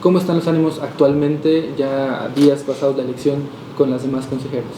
¿Cómo están los ánimos actualmente, ya días pasados la elección, con las demás consejeras?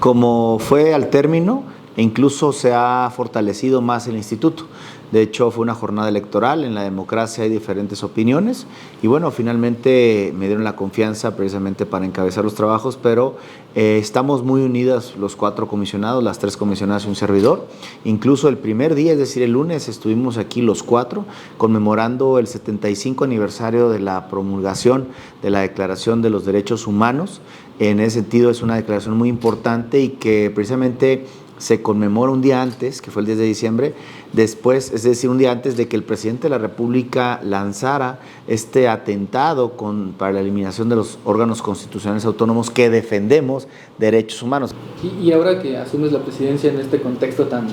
Como fue al término, incluso se ha fortalecido más el instituto. De hecho, fue una jornada electoral, en la democracia hay diferentes opiniones y bueno, finalmente me dieron la confianza precisamente para encabezar los trabajos, pero estamos muy unidas los 4 comisionados, las 3 comisionadas y un servidor. Incluso el primer día, es decir, el lunes, estuvimos aquí los 4 conmemorando el 75 aniversario de la promulgación de la Declaración de los Derechos Humanos. En ese sentido es una declaración muy importante y que precisamente se conmemora un día antes, que fue el 10 de diciembre, después, es decir, un día antes de que el presidente de la República lanzara este atentado para la eliminación de los órganos constitucionales autónomos que defendemos derechos humanos. Y ahora que asumes la presidencia en este contexto tan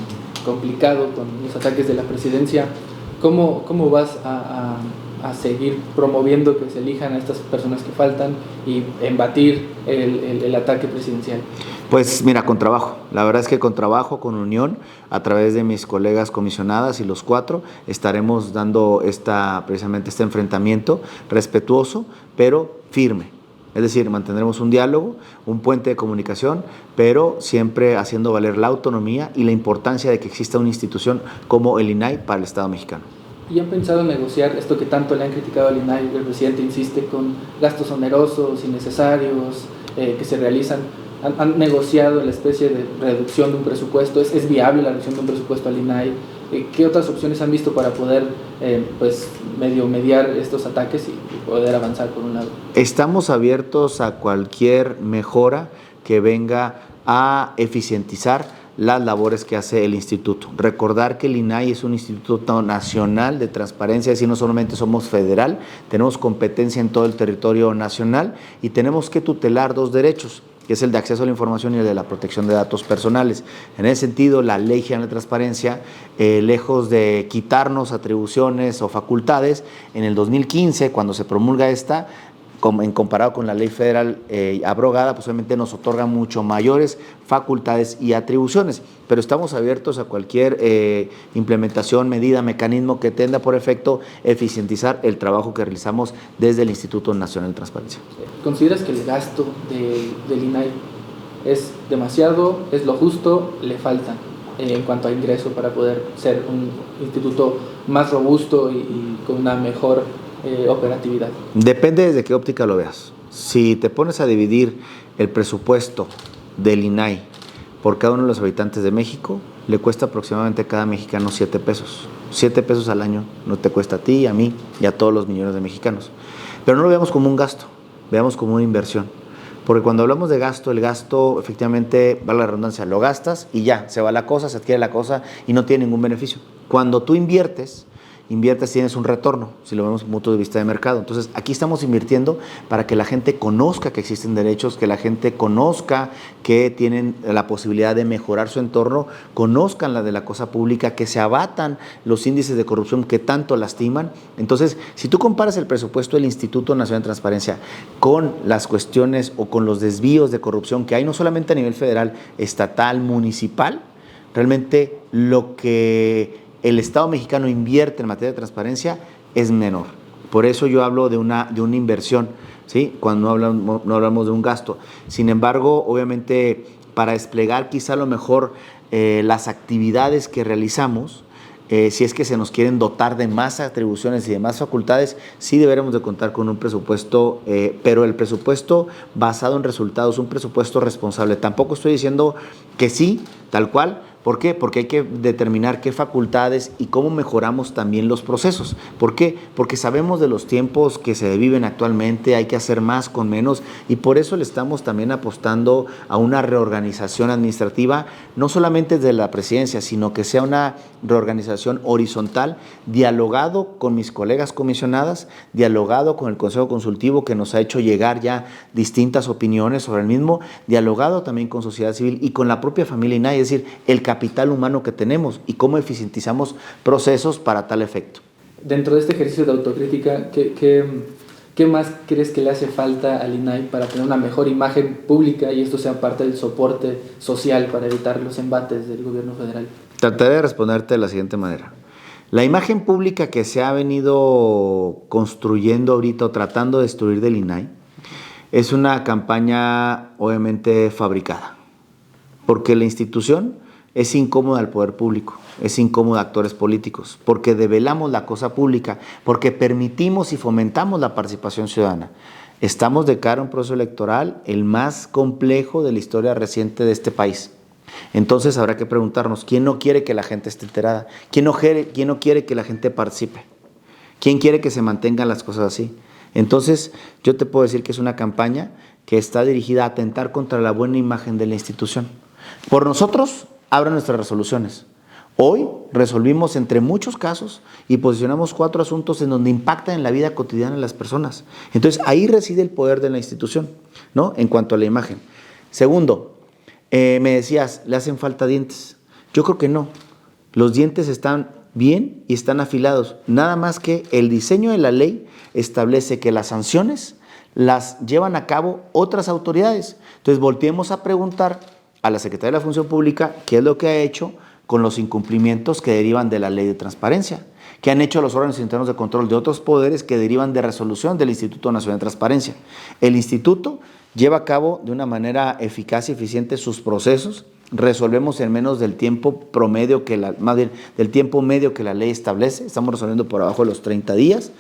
complicado, con los ataques de la presidencia, ¿cómo vas a seguir promoviendo que se elijan a estas personas que faltan y embatir el ataque presidencial? Pues mira, con trabajo, la verdad es que con trabajo, con unión, a través de mis colegas comisionadas y los 4, estaremos dando precisamente este enfrentamiento respetuoso, pero firme. Es decir, mantendremos un diálogo, un puente de comunicación, pero siempre haciendo valer la autonomía y la importancia de que exista una institución como el INAI para el Estado mexicano. ¿Y han pensado en negociar esto que tanto le han criticado al INAI? El presidente insiste con gastos onerosos, innecesarios, que se realizan. ¿Han negociado la especie de reducción de un presupuesto? ¿Es viable la reducción de un presupuesto al INAI? ¿Qué otras opciones han visto para poder medio mediar estos ataques y poder avanzar por un lado? Estamos abiertos a cualquier mejora que venga a eficientizar las labores que hace el instituto. Recordar que el INAI es un instituto nacional de transparencia, es decir, no solamente somos federal, tenemos competencia en todo el territorio nacional y tenemos que tutelar 2 derechos, que es el de acceso a la información y el de la protección de datos personales. En ese sentido, la Ley General de Transparencia, lejos de quitarnos atribuciones o facultades, en el 2015, cuando se promulga esta, en comparado con la ley federal abrogada, pues obviamente nos otorga mucho mayores facultades y atribuciones, pero estamos abiertos a cualquier implementación, medida, mecanismo que tenga por efecto eficientizar el trabajo que realizamos desde el Instituto Nacional de Transparencia. ¿Consideras que el gasto del INAI es demasiado, es lo justo, le falta en cuanto a ingreso para poder ser un instituto más robusto y con una mejor operatividad? Depende desde qué óptica lo veas. Si te pones a dividir el presupuesto del INAI por cada uno de los habitantes de México, le cuesta aproximadamente a cada mexicano 7 pesos. 7 pesos al año no te cuesta a ti, a mí y a todos los millones de mexicanos. Pero no lo veamos como un gasto, veamos como una inversión. Porque cuando hablamos de gasto, el gasto efectivamente, vale la redundancia, lo gastas y ya, se va la cosa, se adquiere la cosa y no tiene ningún beneficio. Cuando tú inviertes, tienes un retorno, si lo vemos desde un punto de vista de mercado. Entonces, aquí estamos invirtiendo para que la gente conozca que existen derechos, que la gente conozca que tienen la posibilidad de mejorar su entorno, conozcan la de la cosa pública, que se abatan los índices de corrupción que tanto lastiman. Entonces, si tú comparas el presupuesto del Instituto Nacional de Transparencia con las cuestiones o con los desvíos de corrupción que hay no solamente a nivel federal, estatal, municipal, realmente lo que el Estado mexicano invierte en materia de transparencia es menor. Por eso yo hablo de una inversión, ¿sí? Cuando no hablamos de un gasto. Sin embargo, obviamente, para desplegar quizá a lo mejor las actividades que realizamos, si es que se nos quieren dotar de más atribuciones y de más facultades, sí deberemos de contar con un presupuesto, pero el presupuesto basado en resultados, un presupuesto responsable. Tampoco estoy diciendo que sí, tal cual. ¿Por qué? Porque hay que determinar qué facultades y cómo mejoramos también los procesos. ¿Por qué? Porque sabemos de los tiempos que se viven actualmente, hay que hacer más con menos y por eso le estamos también apostando a una reorganización administrativa, no solamente desde la presidencia, sino que sea una reorganización horizontal, dialogado con mis colegas comisionadas, dialogado con el Consejo Consultivo que nos ha hecho llegar ya distintas opiniones sobre el mismo, dialogado también con sociedad civil y con la propia familia INAI, es decir, el capital humano que tenemos y cómo eficientizamos procesos para tal efecto. Dentro de este ejercicio de autocrítica, ¿qué más crees que le hace falta al INAI para tener una mejor imagen pública y esto sea parte del soporte social para evitar los embates del gobierno federal? Trataré de responderte de la siguiente manera. La imagen pública que se ha venido construyendo ahorita o tratando de destruir del INAI es una campaña obviamente fabricada, porque la institución es incómoda al poder público, es incómoda a actores políticos, porque develamos la cosa pública, porque permitimos y fomentamos la participación ciudadana. Estamos de cara a un proceso electoral el más complejo de la historia reciente de este país. Entonces habrá que preguntarnos, ¿quién no quiere que la gente esté enterada? ¿Quién no quiere que la gente participe? ¿Quién quiere que se mantengan las cosas así? Entonces, yo te puedo decir que es una campaña que está dirigida a atentar contra la buena imagen de la institución. Por nosotros, abran nuestras resoluciones. Hoy resolvimos entre muchos casos y posicionamos 4 asuntos en donde impactan en la vida cotidiana de las personas. Entonces, ahí reside el poder de la institución, ¿no? En cuanto a la imagen. Segundo, me decías, ¿le hacen falta dientes? Yo creo que no. Los dientes están bien y están afilados. Nada más que el diseño de la ley establece que las sanciones las llevan a cabo otras autoridades. Entonces, volteemos a preguntar a la Secretaría de la Función Pública qué es lo que ha hecho con los incumplimientos que derivan de la ley de transparencia, que han hecho los órganos internos de control de otros poderes que derivan de resolución del Instituto Nacional de Transparencia. El instituto lleva a cabo de una manera eficaz y eficiente sus procesos. Resolvemos en menos del tiempo promedio más bien del tiempo medio que la ley establece. Estamos resolviendo por abajo de los 30 días.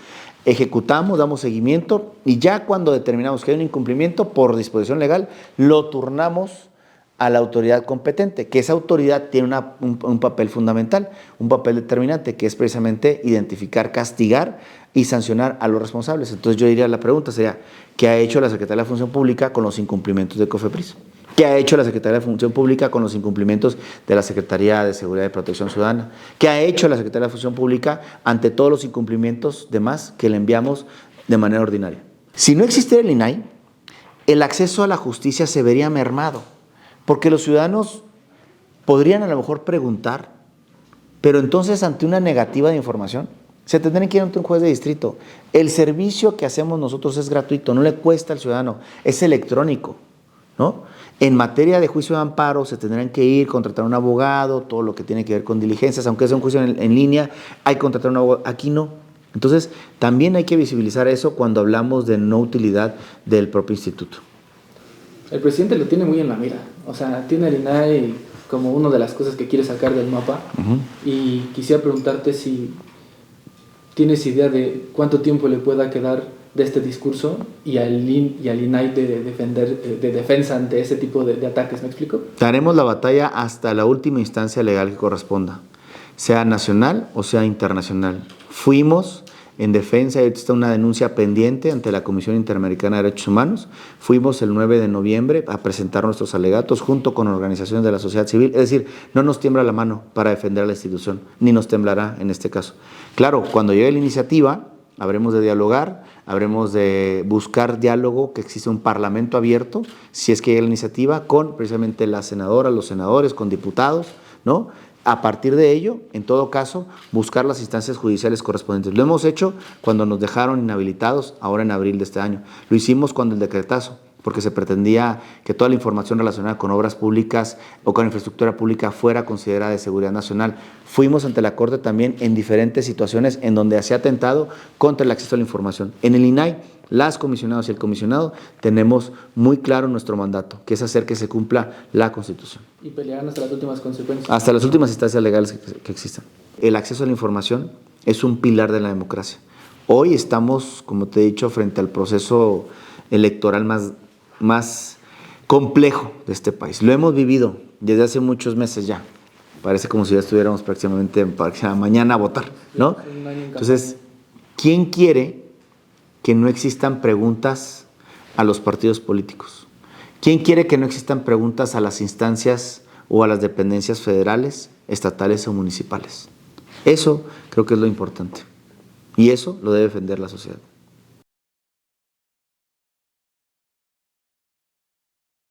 Ejecutamos, damos seguimiento y ya cuando determinamos que hay un incumplimiento por disposición legal, lo turnamos a la autoridad competente, que esa autoridad tiene un papel fundamental, un papel determinante, que es precisamente identificar, castigar y sancionar a los responsables. Entonces yo diría, la pregunta sería, ¿qué ha hecho la Secretaría de la Función Pública con los incumplimientos de COFEPRIS? ¿Qué ha hecho la Secretaría de la Función Pública con los incumplimientos de la Secretaría de Seguridad y Protección Ciudadana? ¿Qué ha hecho la Secretaría de la Función Pública ante todos los incumplimientos demás que le enviamos de manera ordinaria? Si no existiera el INAI, el acceso a la justicia se vería mermado, porque los ciudadanos podrían a lo mejor preguntar, pero entonces ante una negativa de información, se tendrían que ir ante un juez de distrito. El servicio que hacemos nosotros es gratuito, no le cuesta al ciudadano, es electrónico, ¿no? En materia de juicio de amparo se tendrán que ir, contratar un abogado, todo lo que tiene que ver con diligencias, aunque sea un juicio en línea, hay que contratar un abogado, aquí no. Entonces, también hay que visibilizar eso cuando hablamos de no utilidad del propio instituto. El presidente lo tiene muy en la mira, o sea, tiene el INAI como una de las cosas que quiere sacar del mapa. Y quisiera preguntarte si tienes idea de cuánto tiempo le pueda quedar de este discurso y al INAI de defensa ante ese tipo de ataques, ¿me explico? Daremos la batalla hasta la última instancia legal que corresponda, sea nacional o sea internacional. Fuimos en defensa, y ahorita está una denuncia pendiente ante la Comisión Interamericana de Derechos Humanos. Fuimos el 9 de noviembre a presentar nuestros alegatos junto con organizaciones de la sociedad civil. Es decir, no nos tiembla la mano para defender a la institución, ni nos temblará en este caso. Claro, cuando llegue la iniciativa, habremos de dialogar, habremos de buscar diálogo, que existe un parlamento abierto, si es que llega la iniciativa, con precisamente las senadoras, los senadores, con diputados, ¿no? A partir de ello, en todo caso, buscar las instancias judiciales correspondientes. Lo hemos hecho cuando nos dejaron inhabilitados, ahora en abril de este año. Lo hicimos cuando el decretazo, porque se pretendía que toda la información relacionada con obras públicas o con infraestructura pública fuera considerada de seguridad nacional. Fuimos ante la Corte también en diferentes situaciones en donde se ha atentado contra el acceso a la información. En el INAI, las comisionadas y el comisionado tenemos muy claro nuestro mandato, que es hacer que se cumpla la Constitución. Y pelearán hasta las últimas consecuencias. Hasta las últimas instancias legales que existan. El acceso a la información es un pilar de la democracia. Hoy estamos, como te he dicho, frente al proceso electoral más complejo de este país. Lo hemos vivido desde hace muchos meses ya. Parece como si ya estuviéramos prácticamente mañana a votar, ¿no? Entonces, ¿quién quiere que no existan preguntas a los partidos políticos? ¿Quién quiere que no existan preguntas a las instancias o a las dependencias federales, estatales o municipales? Eso creo que es lo importante. Y eso lo debe defender la sociedad.